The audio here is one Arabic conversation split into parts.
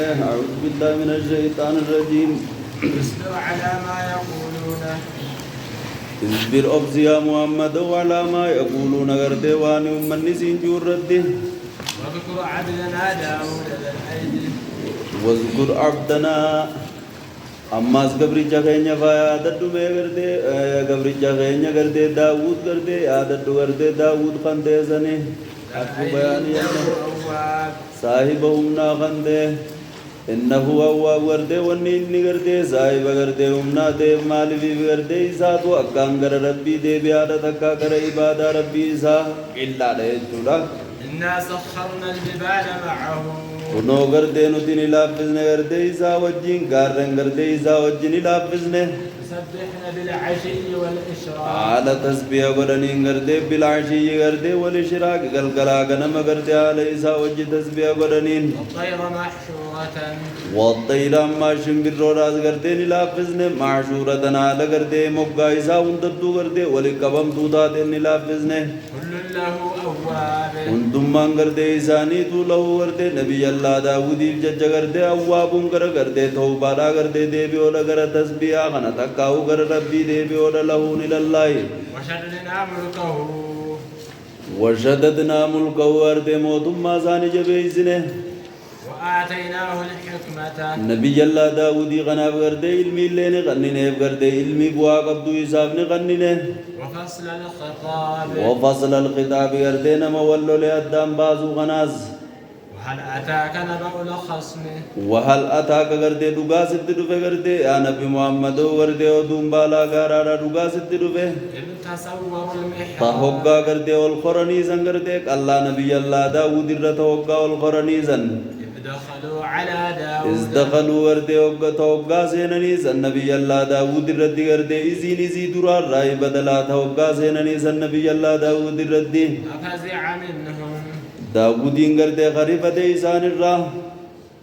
أعوذ بالله من الشيطان الرجيم اصبر على ما يقولون اصبر أبزي يا محمد وعلى ما يقولون غرده واني من نسين جور رده واذكر عبدنا داود ذا الأيدي واذكر عبدنا أماس قبرجا خينيا فايا ددو مي غرده قبرجا خينيا غرده داود غرده ددو غرده داود خنده سنه أكو بياني صاحبهم نا خنده إنه أواب غرده ونيني غرده صاحب غرده همنا ديب مالي في غرده إسا تو أكام غر ربي ديب يادا تكا غر عبادة ربي إسا إلا لأي جولا إنا سخرنا الجبال معه ونو غرده نتين لافزن غرده إسا وجين غارن غرده إسا وجين لافزن يسبحنا بالعشي والإشراق على تسبيح غرنين غرده بالعشي غرده والإشراق غلغلا غنم غرده على إسا وجي تسبيح غرنين والطير محشورة والطير أما شمبر راز غرده لافزن معشورة على غرده مقا إسا ونددو غرده ولقبم دودات لافزن كل له أواب هندمان غرده إساني تو له غرده نبي الله داودی جج غرده أوابون غرده توبارا غرده ديبي ولا غر تسبيح غنا تکاو غر ربي ديبي ولا له لله وشددنا ملكه غرده موتما زاني جبيزنه وآتيناه الحكمة نبي الله داودی غنا غرده علمي لين غننه غرده علمي بوا قبضو حساب نه غننه وفصل الخطاب وفصل الخطاب غرده نما ولو لأدام بازو غناز وهل أتاك نبأ الخصم وهل أتاك غرده دوغا ست دوفه غرده يا نبي محمد غرده ودوم بالا غارا دوغا ست دوفه إذ تصوروا المحراب تهوغا غرده والقرني زن غرده الله نبي الله داود الرتوغا والقرني زن إذ دخلوا على داود إذ دخلوا غرده وغا توغا سينني زن نبي الله داود الرد غرده إزين إزي درار راي بدلا توغا سينني زن نبي الله داود الرد ففزع منهم داودين غرده خريفة إسان الراه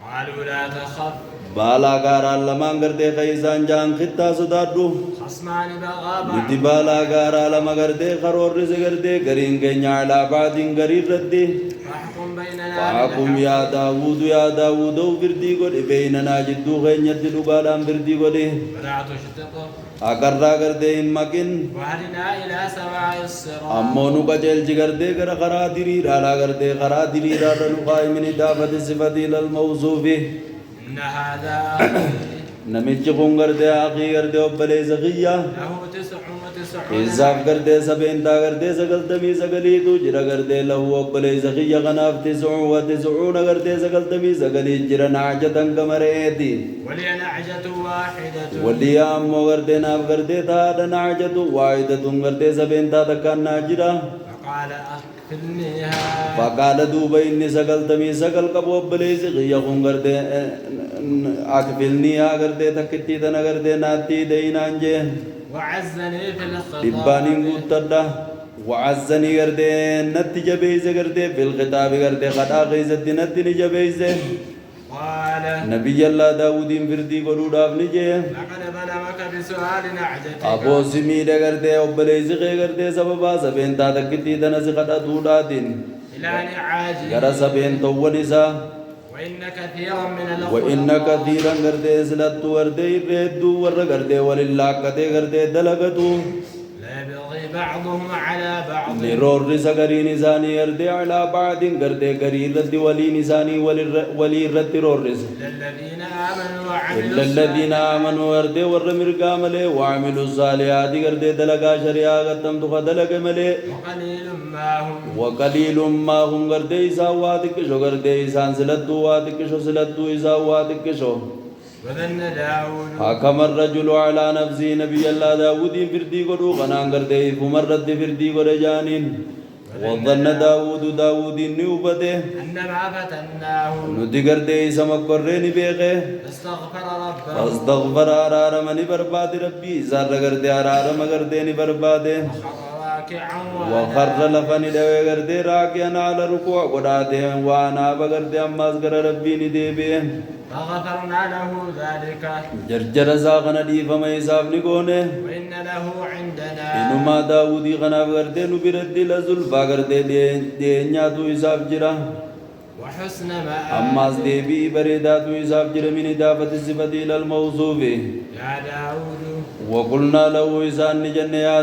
قالوا لا تخف بالا غارا لمان غرده خيسان جان خطا صدادو خصمان بغى نتي بالا غارا لما غرده خرور رز غرده غرين غنيا على بعضين غرير رده فاحكم بيننا فاقم يا داود وبردي قد بيننا جدو غنيت دوغالام بردي قد ولا تشتق اقرا غرده مكن وهدنا إلى سواء الصراط امونو قجل جغرده غر خرا ديري رالا غرده خرا ديري رالا قائمن دافت صفات الموصوف إن هذا نمچ غنگرده اخي غرده وبلي زغيا له 99 حساب غرده سبنتا غرده سغلتمي سغلي تو جرا غرده له وبلي زغيا غناف 99 غرده سغلتمي سغلي جرا ناجتن كمريتي ولي نعجة واحدة ولي ام غرده ناف غرده تا ناجت واحده غرده سبنتا تكن ناجرا فقال أكفلنيها فقال دوبين سغلتمي سغل كبو بلي زغيا غرده اكفلني غرده تكتي تن غرده ناتي دينانجه وعزني في الخطاب دبانين غوتدا وعزني غرده نتيجه بيز غرده بالخطاب غرده خدا غيزت نتيجه بيز قال نبي الله داود فردي غروداف نجه لقد ظلمك بسؤال نعجتك ابو سميد غرده وبليز غرده سببا سبنتا تكتي تنس خدا دوداتين إلى نعاجي غرا سبن تونسا وإن كثيرا من وإن كثيرا غرده سلط ورده يردو ور غرده ولله كده غرده دلغتو لا يبغي بعضهم على بعض نرور رسغري نساني يرده على بعض غرده غري رد ولي نساني ولي رد رورس الذين آمنوا إلا وعملوا الذين آمنوا ورده ور مرغا ملي وعملوا الصالحات غرده دلغا شريعه غتم تو دلغ ملي وقليل ما هم وقليل ما هم غرده إساواتك شو غرده إسان سلطو واتك شو سلطو إساواتك شو وذن داود حكم الرجل على نفسه نبي الله داود فردي قدو غنان غرده فمرد فردي قد جانين وظن داود نوبته أنما فتناه ندي غرده سمك قرين بيغه استغفر ربه فاستغفر آرار من برباد ربي زار غرده آرار مغرده برباده راكعا وخر لفن دوي غرده راكعا على ركوع قداته وانا بغرده اماز غر ربي نديبه فغفرنا له ذلك جرجر زاغنا دي فما حساب نگونه وإن له عندنا انما داودی غنا غرده نو برد لزل باغرده دے نیا تو حساب جرا وحسن مآب أماس ديبي بريدات ويساب جر من إضافة الصفة إلى الموصوف يا داود وقلنا له إسان جنة يا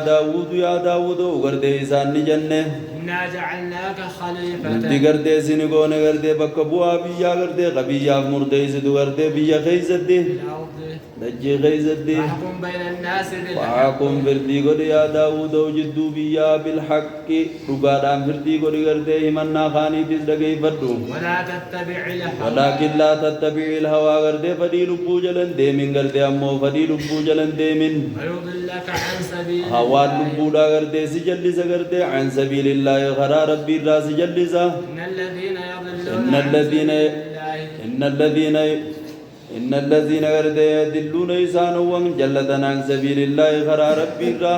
داود وغرد إسان جنة إنا جعلناك خليفة نتي غرد سنغون غرد بكبوا بيا غرد قبيا مرتيس غرد بيا خيزد في الأرض نجي خيزد فاحكم بين الناس بالحق فاحكم فردي قد يا داود وجدوا بيا بالحق رقادام فردي قد غرد همنا خاني تزدقي فردو ولا تتبع الهوى ولكن لا تتبع الهوى غرد فدي لبو جلن ديمن غرد أمو فدي لبو جلن ديمن ويضلك عن سبيل هوا الله لبو دا غرد سجلس غرد عن سبيل الله خرا ربي را سجلس إن الذين يضلون إن عن الذين سبيل الله إن الذين غرد يدلون إسانوا جلتنا عن سبيل الله خرا ربي را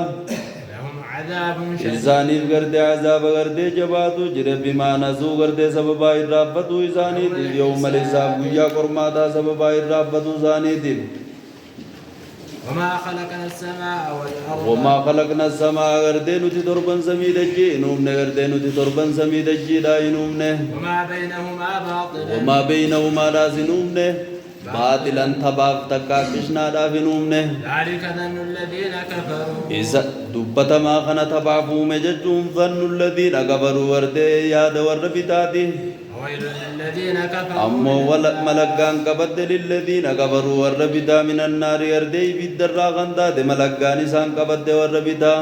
لهم عذاب شديد إساني غرد عذاب غرد جباتو جرب بما نسو غرد سببا إرابتو إساني يوم الحساب ويا قرماتا سببا إرابتو إساني وما خلقنا السماء والأرض وما خلقنا السماء غردين نتي تربن سميد جي نومن غردين نتي تربن سميد جي لا نومن وما بينهما باطلا وما بينهما راز نومن باطلا تباف تكا كشنا دا نومن ذلك ظن الذين كفروا إذا دبت ما خنا تبافو مججون ظن الذين كفروا ورد ياد وربتاتي ويل للذين كفروا أمو ملقان كبد للذين كفروا وربتا من النار يردي بالدرا غندا ملقان سان كبد وربتا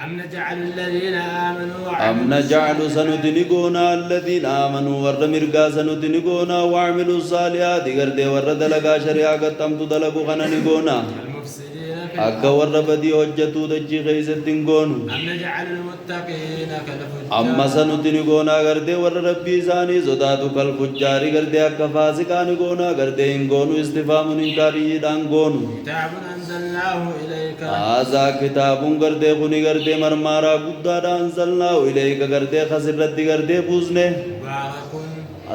أم نجعل الذين آمنوا أم نجعل سندنقونا الذين آمنوا ورمرقا سندنقونا وعملوا الصالحات غرد ورد لقا شريعة تمت دلقو خننقونا المفسدين في أكا وربدي حجتو دجي خيستن قونو أم نجعل المتقين كالفجار أما سندنقونا غرد ور ربي ساني زداتو كالفجاري غرد أكا فاسقان قونا غرد إنقونو استفام انكاري دان قونو كتاب أنزلناه إليك هذا كتاب غرد خني غرد مرمارا قداد أنزلناه إليك غرد خسرت غرد بوزنه مبارك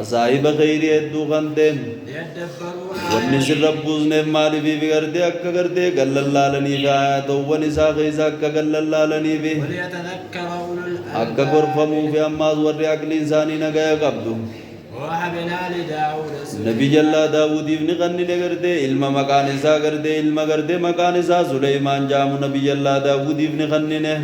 أصائب خير يدو خندم ليدبروا والنسر ربوزنه مالي في غرد أكا غرد قل اللالني فآياتو ونسا خيسا أكا قل اللالني في وليتذكر أولو أكا الألباب قرفمو في أماز ور عقل إنساني نغايا قبدو ووهبنا لداود نبي جلا داود ابن غني غرد علم مكان إسا غرد علم غرد مكان إسا سليمان جامو نبي جلا داود ابن غني نعم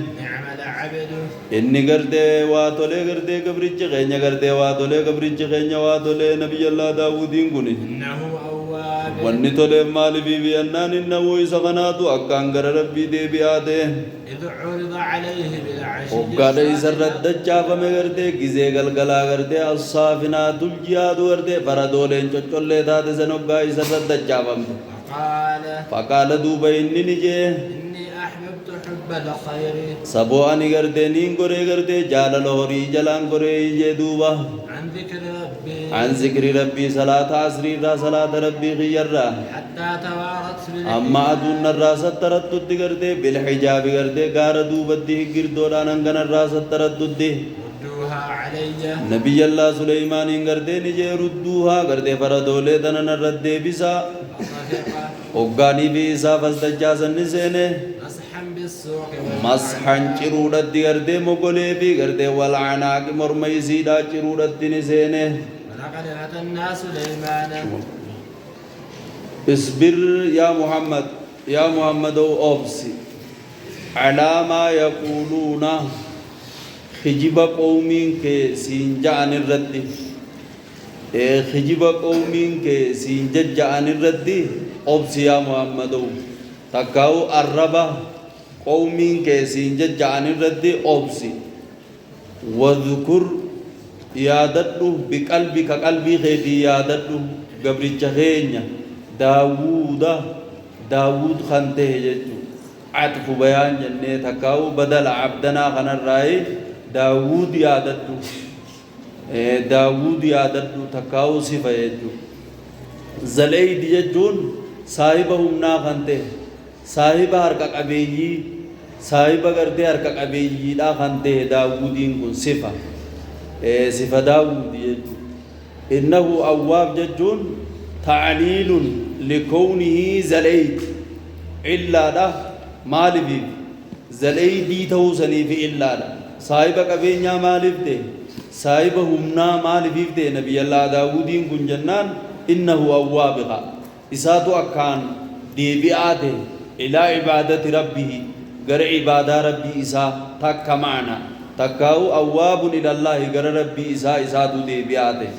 العبد inni gartee waa tolee gartee gabricha keenya gartee waa tolee gabricha keenya waa tolee nabiyyi Allah Daawudiin kun إنه أواب wanni tolee maaliif biyannaan innahu isa kanaatu akkaan gara rabbii deebi'aa ta'e إذ عرض عليه بالعشي hoggaadha isarratti dachaafame gartee gizee galgalaa gartee assaafinaatul jihaadu gartee faradooleen coccollee taate san hoggaa isarratti dachaafamte فقال faqaala duuba inni ni jee إني أحببت حب الخير saboo ani gartee niin goree gartee jaalala horii jalaan goree ijee duuba عن ذكر ربي عن ذكر ربي صلاة عصري را صلاة ربي خيرا حتى توارت أما أدون الراس التردد قرده بالحجاب قرده قار دوبده قردولان انغن الراس التردد ردوها علي نبي الله سليمان قرده نجي ردوها قرده فردولي دنن الرد بسا وطفق وقاني بيسا فاستجاسا نسينه مسحا بالسوق مسحا چرودت قرده مقلي بي قرده والعناق مرميسي دا چرودت نسينه ولقد فتنا سليمان اصبر يا محمد أوبسي على ما يقولون خجب قومين كي سينجان الرد خجب قومين كي سينجان الرد أوبسي يا محمد تكاو الربا قومين كي سينجان الرد أوبسي واذكر يادته بقلبك قلبي خيدي يادته قبل الجهينيا داوود خنته جتو عطف بيان جنة تكاو بدل عبدنا خن الرأي داوود يادتو تكاو صفة جتو زليد جتون صاحبهم نا خنته صاحب هركا قبيجي صاحب غرده هركا قبيجي دا خنته داوودين كن صفة داوود جتو إنه أواب جتون تعليل لكونه زليد إلا ده مالف زليدي توسني في إلا ده صاحب قبينيا مالف ده صاحبهم مال فيفته نبي الله داودين كن جنان إنه أوابها إساتو أكان ديبئاته إلى عبادة ربه غير عبادة ربي إسا تك معنا تكاو أواب إلى الله غير ربي إسا إساتو ديبئاته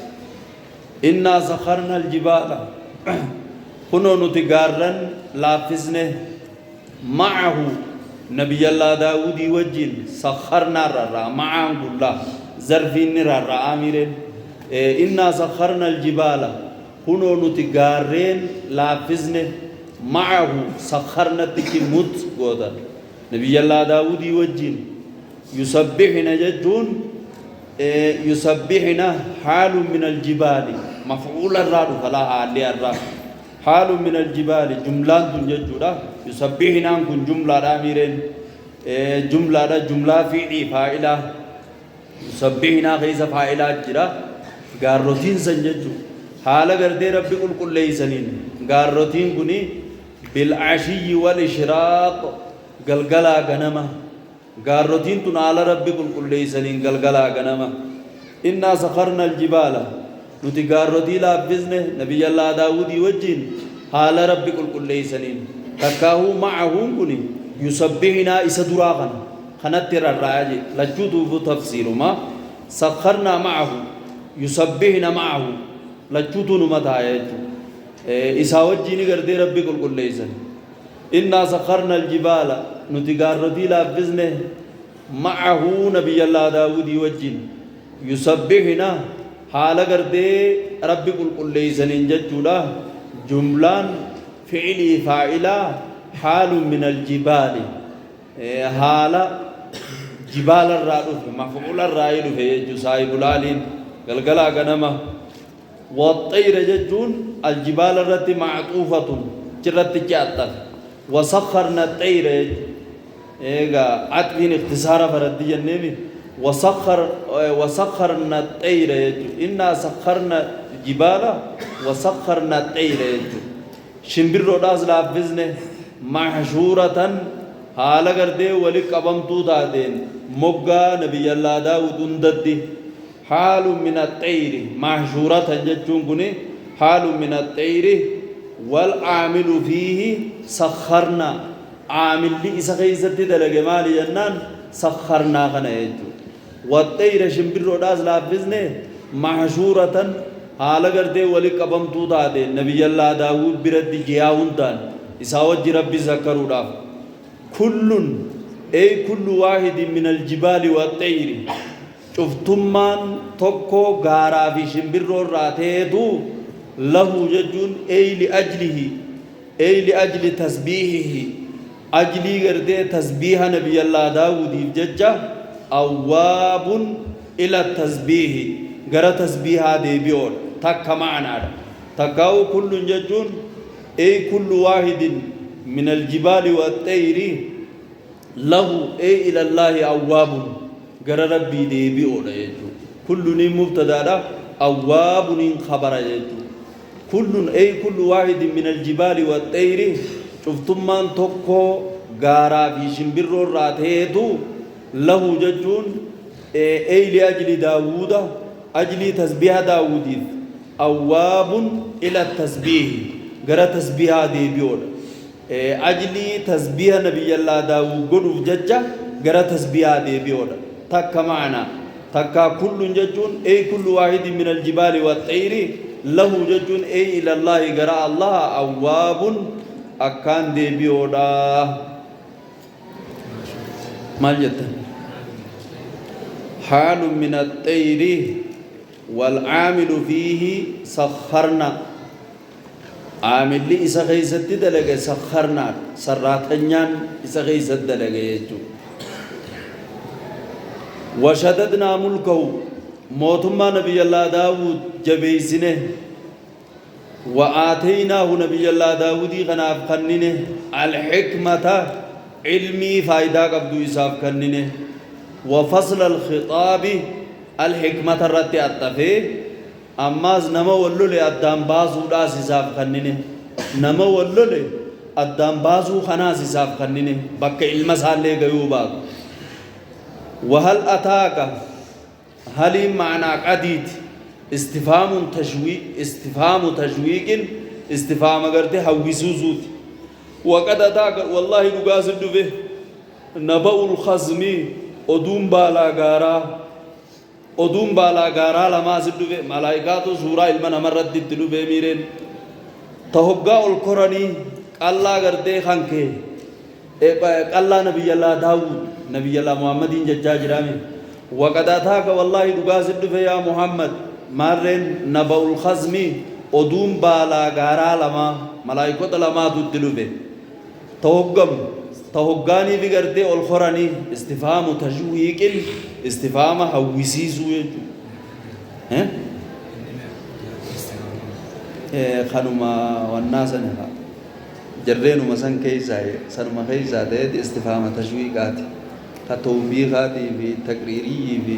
إنا سخرنا الجبال كنو نتقارن لافزنه معه نبي الله داود وجين سخرنا ررا معه الله زرفين ررا آميرين إنا سخرنا الجبال كنو نتقارن لافزنه معه سخرنا تكمت قودا نبي الله داود وجين يسبحنا جدون يسبحنا حال من الجبال مفعول الراد فلا حال الراد حال من الجبال جملة جدّورة يسبحنا كن جملة راميرين جملة فعلي فاعلة يسبحنا غيظ فاعلة جرا غاروتين سنجدّو حال غردي ربي كل ليسنين غاروتين كني بالعشي والإشراق غلغلا غنما غاروتين تنال ربي كل ليسنين غلغلا غنما إنا سخرنا الجبال نتي غاروتي لابزنه نبي الله داود وجين حال ربي كل ليسنين تكاهو معهم كني يسبحنا إسدراغا خنتر الراجي لجدو تفسير ما سخرنا معه يسبحنا معه لجدو نمتايج إساوجيني غردي ربي كل ليسن إنا سخرنا الجبال نتي غاروتي لابزنه معه نبي الله داود وجين يسبحنا حال غردي ربي كل ليسنين جدولا جملان فعلي فاعلا حال من الجبال حال جبال الرادف مفعول الرائل في جسائب العالين قلقلا غنما والطير ججون الجبال التي معطوفة جرت جاتا وسخرنا الطير ايغا عطفين اختصار فرد جنمي وسخرنا الطير إنا سخرنا الجبال وسخرنا الطير شمبر داز لافزنه محشورة حال غردي ولي قبمتو دادين مغا نبي الله داود انددي حال من الطير محشورة جچون كني حال من الطير والعامل فيه سخرنا عامل لي اسخيزت دلغ مال جنان سخرنا خنيجو والطير شمبر داز لافزنه محشورة حال غردي ولي قبمتو دادين نبي الله داود برد جياوندان إساوج ربي ذكروا داف كل أي كل واحد من الجبال والطير شفتمان توكو غارا في شمبرو راتيدو له ججون أي لأجل تسبيحه أجلي غردي تسبيح نبي الله داود ججا أواب إلى التسبيح غرا تسبيح دي بيور تك معنا تكاو كل ججون أي كل واحد من الجبال والطير له أي إلى الله أواب غرا ربي دي بيور كل مبتدا أواب خبر كل أي كل واحد من الجبال والطير شفتم من توكو غارا في شمبر راتيتو له ججون أي لأجل داوود أجل تسبيح داوود أواب إلى التسبيح غرا تسبيح دي بيور أجل تسبيح نبي الله داوود قلوب ججا غرا تسبيح دي بيور تك معنا تك كل ججون أي كل واحد من الجبال والطير له ججون أي إلى الله غرا الله أواب أكان دي بيور مالجت حال من الطير والعامل فيه سخرنا عامل لي إسا غيزت دلغة سخرنا سراتنيان إسا غيزت دلغة يجو وشددنا ملكه موتما نبي الله داود جبيسنه وآتيناه نبي الله داود غناف خننه الحكمة علمي فايدة قبضو إساف خننه وفصل الخطاب الحكمة الرتي التفي أماز نما ولو لي أدام بازو داس إساف خننه نما ولو لي أدام بازو خناس إساف خننه بك علم سالي غيوبا وهل أتاك هل معنى قديت استفهام تشويق استفهام قرته هوسوزوت وقد أتاك والله نقاس الدفه نبأ الخزم أدوم بالا غارا لما سدوه ملائكاتو سورة علمان مرد دلو بميرين تهجا القرآني الله قرده خانكه الله نبي الله داود نبي الله محمد ججاج رامي وقد أتاك والله نقاس الدفه يا محمد مارين نبأ الخزم أدوم بالا غارا لما ملائكات لما دلو به توقعني بقرده القرآني استفهام تجويق استفهام هوسيسو خانوما والناس نها جرينو مسن كيسا سنما كيسا ده استفهام تجويقات كتوبيخات في تقريري في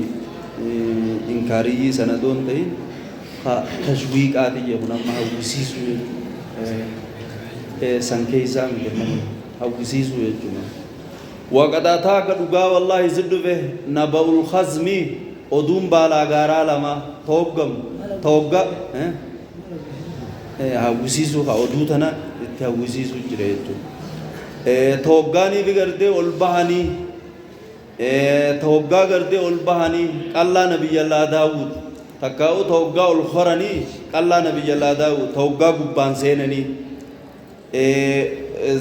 إنكاري سندون ده تجويقات يهونا ما هوسيسو سن كيسا مجرم هوسيسو يجونا وقد أتاك دعا والله زد به نبأ الخزم أدوم بالا غارا لما توقع هوسيسو هودوتنا هوسيسو جريتو توقعني بقرده والبهاني توقع قرده والبهاني الله نبي الله داود تكاو توقع الخراني الله نبي الله داود توقع قبان سينني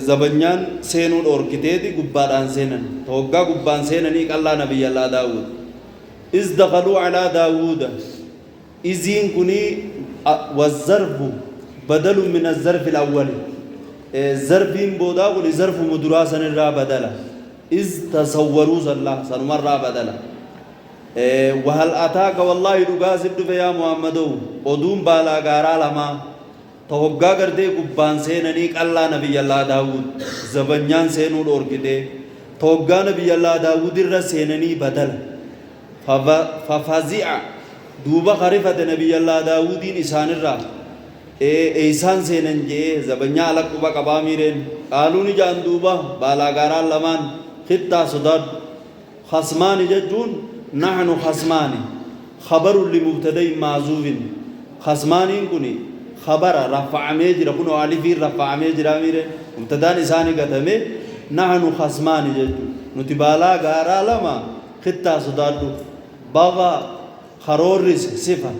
زبنيان سينون أوركتيدي قبان سينن توقع قبان سينني الله نبي الله داود إذ دخلوا على داود إذين كني والظرف بدل من الظرف الأول ظرفين بودا ولظرف مدراسا را بدلا إذ تصوروا الله سنمر را بدلا وهل أتاك والله رقاسب يا محمد أدوم بالا غارا لما توقع کرتے قبان سیننی اللہ نبی اللہ داود زبنیان سینون اورکتے توقع نبی اللہ داود الرا سیننی بدل ففزع دوبا خرفت نبی اللہ داودین اسان الرا ایسان سینن جے زبنیا علق قبا قبامیرین قالونی جان دوبا بالاغاران لمان خطہ صدر خصمان ججون نحن خصمان خبر لمبتدی معذوب خصمانین کنی خبر رفع ميجرا كنو عالفي رفع ميجرا ميره مبتدان إساني قتمه نحن خصمان جدو نتبالا غارا لما خطة صدادو بغا خرورس صفة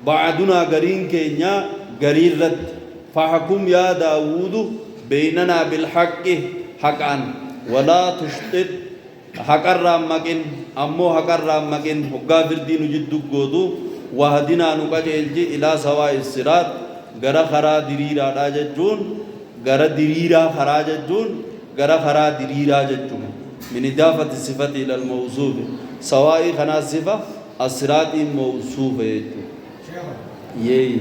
بعدنا قرين كينيا قرين رد فحكم يا داود بيننا بالحق حقا ولا تشتد حقا رامكين أمو حقا رامكين حقا فردين جدو قدو وهدنا نقجل إلى سواء الصراط غرا خرا ديريرا راججون غرا ديريرا خراججون غرا خرا ديريرا ججون من إضافة الصفة إلى الموصوف سواء خنا صفة الصراط موصوف يي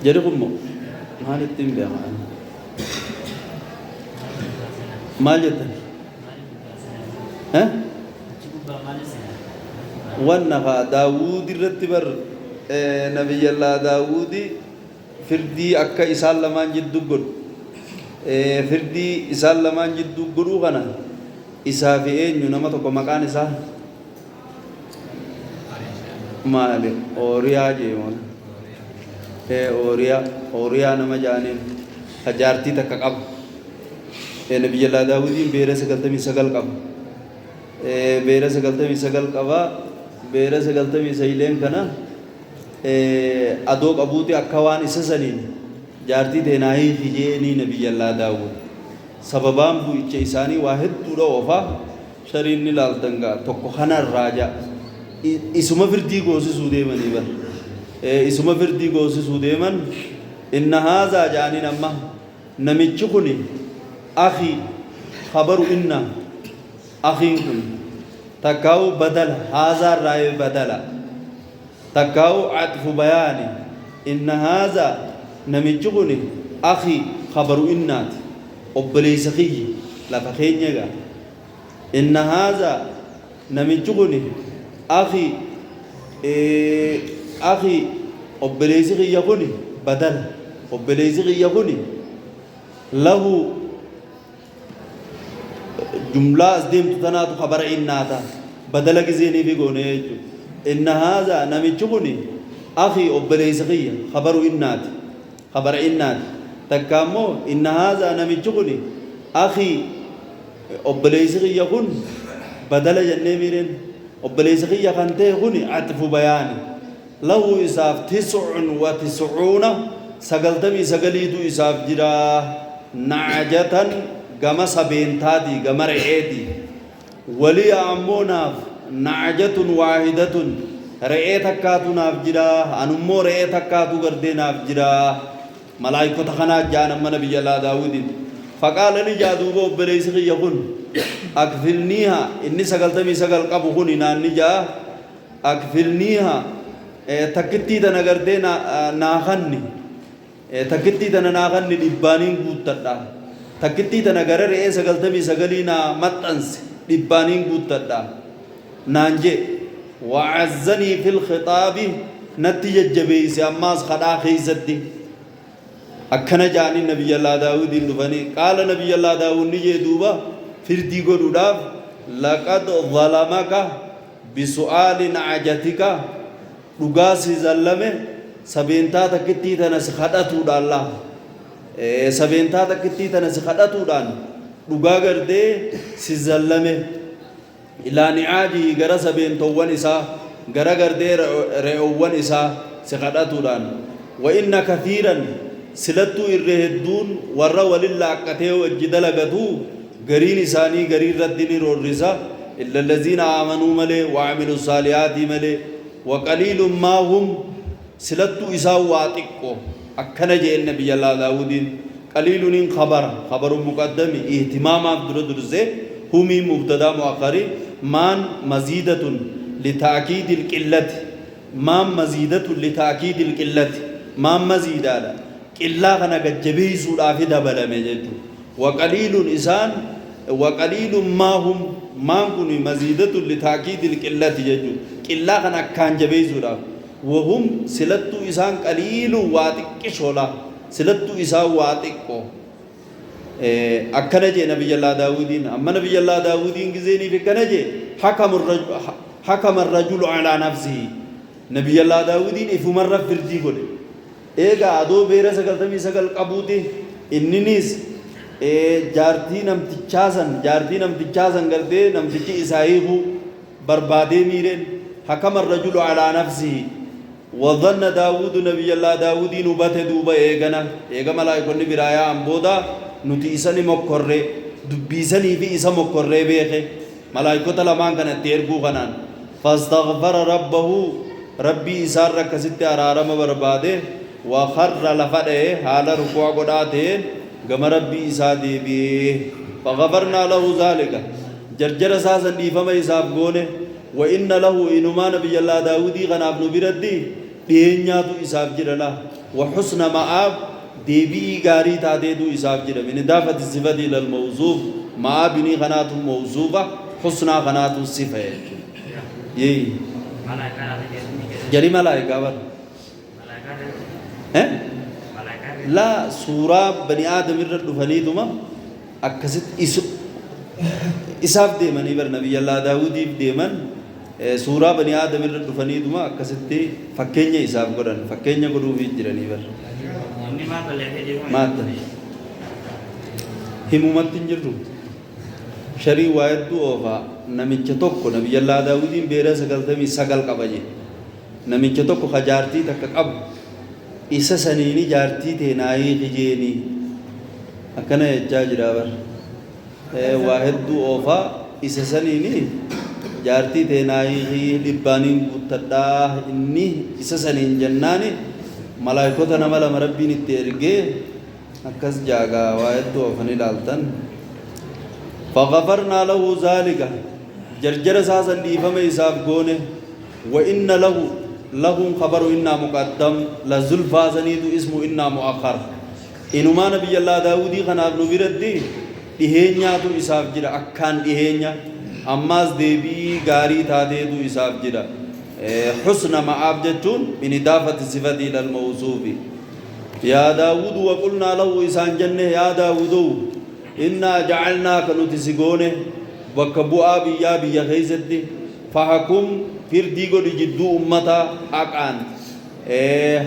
جركم ما نتيم بيان ما جت ها ونها داوود الرتبر نبي الله داوود فردي أكا إسال لمان جدو قد فردي إسال لمان جدو قدو غنا إسا في إيه نما تقو مكان إسا مالي أوريا جيوان أوريا نما جانين حجارتي تكاقب نبي الله داوود بيرا سكالتمي سكال قب بيرا سكالتمي سكال قبا بيرا سكالتمي سيلين كنا أدوك أبوتي أكوان إسسنين جارتي تناهي فيجيني نبي الله داود سببان بو إيساني واحد تورا وفا شرين نلالتنغا توكو خنا الراجع إسما فردي غوسي سودي مني بل إسما فردي غوسي سودي من إن هذا جاني نما نميتشكني أخي خبر إن أخي كن تكاو بدل هذا رأي بدلا تكاو عطف بياني إن هذا نمجغني أخي خبر إنات أبليس خي لا فخين يجا إن هذا نمجغني أخي أخي أبليس خي يغني بدل أبليس خي يغني له جملة أزديم تتنات خبر إناتا بدل كزيني في قوني إن هذا نمجوني أخي أبليسقية خبر إنات خبر إنات تكامو إن هذا نمجوني أخي أبليسقية كن بدل جنميرين أبليسقية كنته كن عطف بياني له إساف 99 سقلتمي سقليدو إساف جرا نعجة gama sabeentaati gama re'eeti walii ammoo naaf nacjatun waahidatun re'ee takkaatu naaf jira anummoo re'ee takkaatu gardee naaf jira malaayikota kanaa jaan amma nabiyya laa daawudin faqaala ni jaaduuba obboleessi kiyya kun akfilniiha inni 99 qabu kun naanni jaa akfilniiha takkittii tana gardee naakanni takkittii tana naakanni dhibbaaniin guuttadha takkittii tana gara re'ee 99 naa maxxanse dhibbaaniin guuttadha naan jee wa'azzanii fil khitaabi natti jajjabeeyse ammaas kadhaa keeysatti akkana jaanii nabiyyallaa daawudiin dhufanii qaala nabiyyallaa daawud ni jee duuba firdii godhuudhaaf laqad zalamaka bisu'aali na'ajatika dhugaa si zallame sabeentaa takkittii tana si kadhatuudhaan laa sabeentaa takkittii tana si kadhatuudhaan dhugaa gardee si zallame ilaa ni'aajii gara sabeentowwan isaa gara gardee re'oowwan isaa si kadhatuudhaan wa inna kathiiran silattuu irree hedduun warra walin laaqqatee wajji dalagatuu gariin isaanii garii irratti ni roorrisa illa allaziina aamanuu malee waamilu saalihaatii malee waqaliilun maa hum silattuu isaa waa xiqqoo akkana jeen nabiyyallaa daawudiin qaliiluniin khabaru muqaddami ihtimaamaaf dura dursee humii mubtadaa mu'akkari maan maziidatun litaakiidil qillati maan maziidatun litaakiidil qillati maan maziidaadha qillaa kana gajjabeeysuudhaafi dabalame jechuudha waqaliilun isaan waqaliilun maa hum maan kun maziidatun litaakiidil qillati jechuudha qillaa kana akkaan jabeeysuudhaaf وهم سلتو إسان قليل واتق شولا سلتو إسان واتقو أكنجي نبي الله داودين أما نبي الله داودين كزيني في كنجي حكم الرجل على نفسه نبي الله داودين إفو مرة فرجي قول إيغا أدو بيرا سقل تمي سقل قبوتي إننيس جارتي نم تچازن قردي نم تچي إسائيهو بربادي ميرين حكم الرجل على نفسه وظن داود نبي الله داود نبات دوبا إيغا ملايكون برايا أمبودا نتيساني مكوري دبيساني في إسا مكوري بيخي ملايكو تلمان كانت تيرقو خنان فاستغفر ربه ربي إسار ركسيت أرارم برباده وخر لفده حال ركوع قداتين غم ربي إسا دي بيه فغفرنا له ذلك جرجر ساسا ديفما إساب قونه وإن له إنما نبي الله داودي غناب نبردي دينياتو إساب جرلا وحسن مآب ديبي غاري تاديدو إساب جرلا من إضافة الصفة إلى الموصوف مآبني غنات موصوفة حسن غنات الصفة يي جري ملائكة لا سورة بني آدم الرد فنيدما أكست إساب ديمن إبر نبي الله داودي ديمن سورة بني آدم الرد فنيدما أكست فكينيا إساب قرن فكينيا قدو في جرن إبر مات همومات تنجرو شري وايد دو أوفا نميچ توكو نبي الله داودي بيرا سقلتمي سقل قبجي نميچ توكو خجارتي تك قب إسا سنيني جارتي تناي خجيني أكنا يجاجرابر واحد دو أوفا إسا سنيني جارتي تناي لبانين بوتدا إني إسا سنين جناني ملايكوتا نمالا مربين التيرجي أكس جاغا واحد دو أوفاني لالتن فغفرنا له ذلك جرجر ساسا ديفما إساب قونه وإن له لهم خبر إنا مقدم لزلفا زنيد اسمه إنا مؤخر إنما نبي الله داودي خناب نبردي إهنيا تو إساب جرا أكان إهنيا أماز ديبي غاري تادي تو إساب جرا حسن معاب جتون من إضافة الصفة إلى الموصوف يا داود وقلنا له إسان جنة يا داود إنا جعلناك نتسقونه وكبوا بيا بيا خيزتي فحكم فردي قد جدو أمتا حقان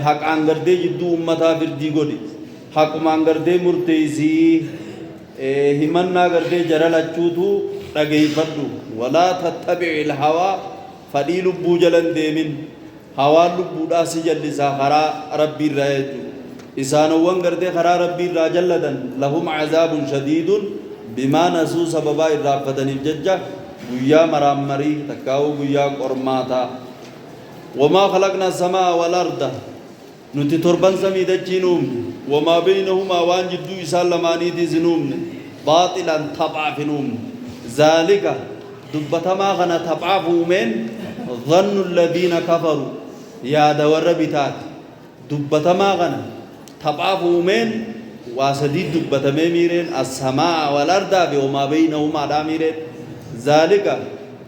حقان قردي جدو أمتا فردي قد حقمان قردي مرتيزي همنا قردي جرال أجوتو رقي فردو ولا تتبع الهوى فدي لبو جلن ديمن هوا لبو داسي جلسا خرا ربي الرأيجو إسانوان قردي خرا ربي الرأجلدن لهم عذاب شديد بما نسوا سببا الرافدن الججة ويا مرامري تكاو ويا قرماتا وما خلقنا السماء والأرض نتي تربان سمي دجينوم وما بينهما وان جدو إسان لماني دي زنوم باطلا تبع فنوم ذلك دبتما غنا تبع فومين ظن الذين كفروا يا دور بتات دبتما غنا تبع فومين واسديد دبتما ميرين السماء والأرض وما بينهما داميرين ذلك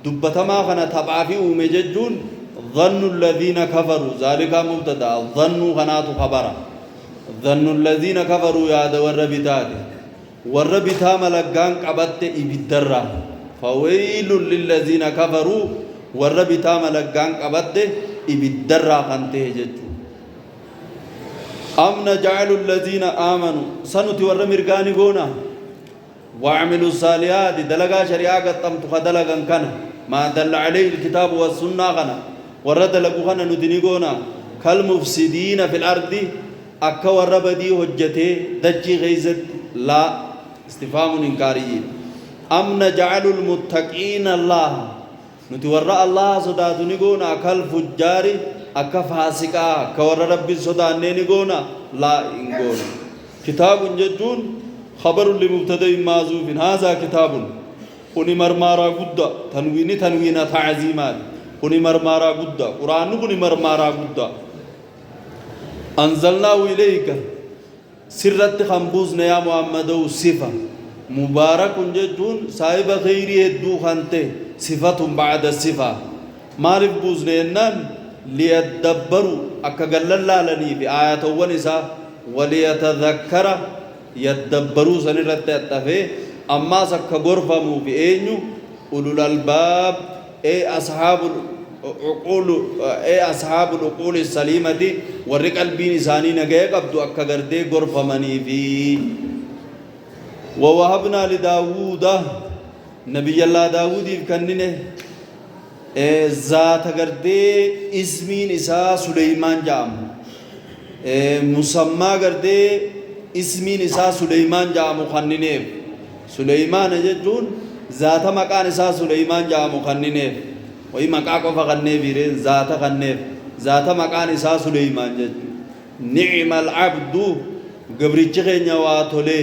دبتما غنا تبع فيهم ججون ظن الذين كفروا ذلك مبتدا ظن غنات خبر ظن الذين كفروا يا دور بتات والربتا ملقان قبت إبدرا فويل للذين كفروا والربتا ملقان قبت إبدرا خنته ججو أم نجعل الذين آمنوا سنتي والرمرقان قونا وعملوا الصالحات دلقا شريعة قطم تخدلقا كان ما دل عليه الكتاب والسنة غنا وردلقوا غنا ندني قونا كالمفسدين في الأرض أكا والربدي هجته دجي غيزت لا استفهام إنكاري أم نجعل المتقين الله نتورى الله صدات نقونا أكل فجار أكا فاسقا كور ربي صدات نقونا لا إنقونا كتاب جدون خبر لمبتدأ معذوف هذا كتاب كوني مرمارا قد تنوين تعزيمات كوني مرمارا قد قرآن كوني مرمارا قد أنزلناه إليك سرت خمبوزنا يا محمد صفة مبارك جدون صاحب خيري الدو خانته صفة بعد الصفة معرف بوزنا ليتدبروا أكجل الله لني في آيات ونساء وليتذكر يتدبروا سنرت التفه أما سك غرفة مو في أينو أولو الألباب أصحاب أصحاب العقول السليمة ورق البين إنساني نجاك أبدو أكجردي غرفة مني في ووهبنا لداوود نبي الله داوود يفكننه ذات غردي اسمين إسا سليمان جام مسمى غردي اسمين إسا سليمان جام خننه سليمان جدون ذات مكان إسا سليمان جام خننه وي مكاكو فغنه بيرين ذات خننه ذات مكان إسا سليمان جد نعم العبد قبرتش خينيا واتولي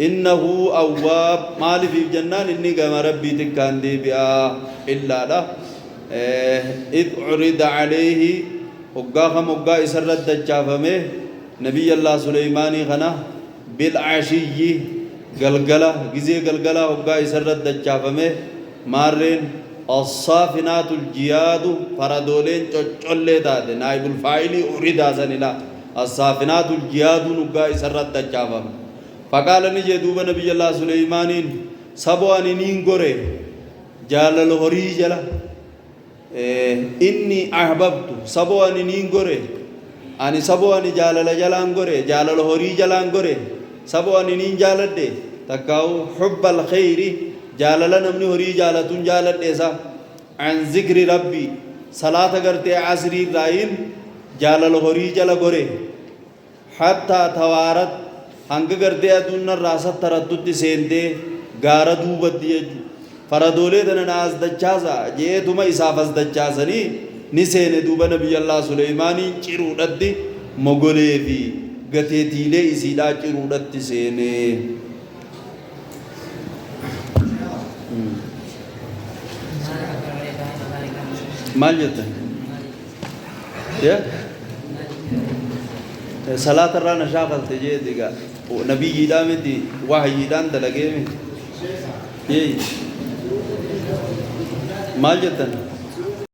إنه أواب مالي في الجنان إني قام ربي تكان دي بها إلا لا إذ عرض عليه وقاها مقا إسرد الجافمه نبي الله سليماني خنا بالعشي قلقلة جزي قلقلة وقا إسرد الجافمه مارين الصافنات الجياد فردولين چولي داده نائب الفاعلي عرض آسانيلا الصافنات الجياد نقا إسرد الجافمه فقال نجي دوبا نبي الله سليمانين سبواني نينغوري جالل هوري جلا إني أحببت سبواني نينغوري أني سبواني جالل جلانغوري جالل هوري جلانغوري سبواني نين جالد دي تكاو حب الخير جالل نمني هوري جالتون جالد ديسا عن ذكر ربي صلاة کرتے عصری رائن جالل هوري جلا غوري حتى توارت hanga gardee aduunna raasat tarattutti seentee gaara duubatti jechuudha. Faradoolee tana naas dachaasa jeetuma isaaf as dachaasanii ni seene duuba Nabiyyallaa Suleymaanii ciruudhatti mogolee fi gateetiilee isiidhaa ciruudhatti seene. Maal jettan? صلاة الرانا شاغل تجي دقا نبي يدام دي وحي يدام دلقيمي يي ما جتن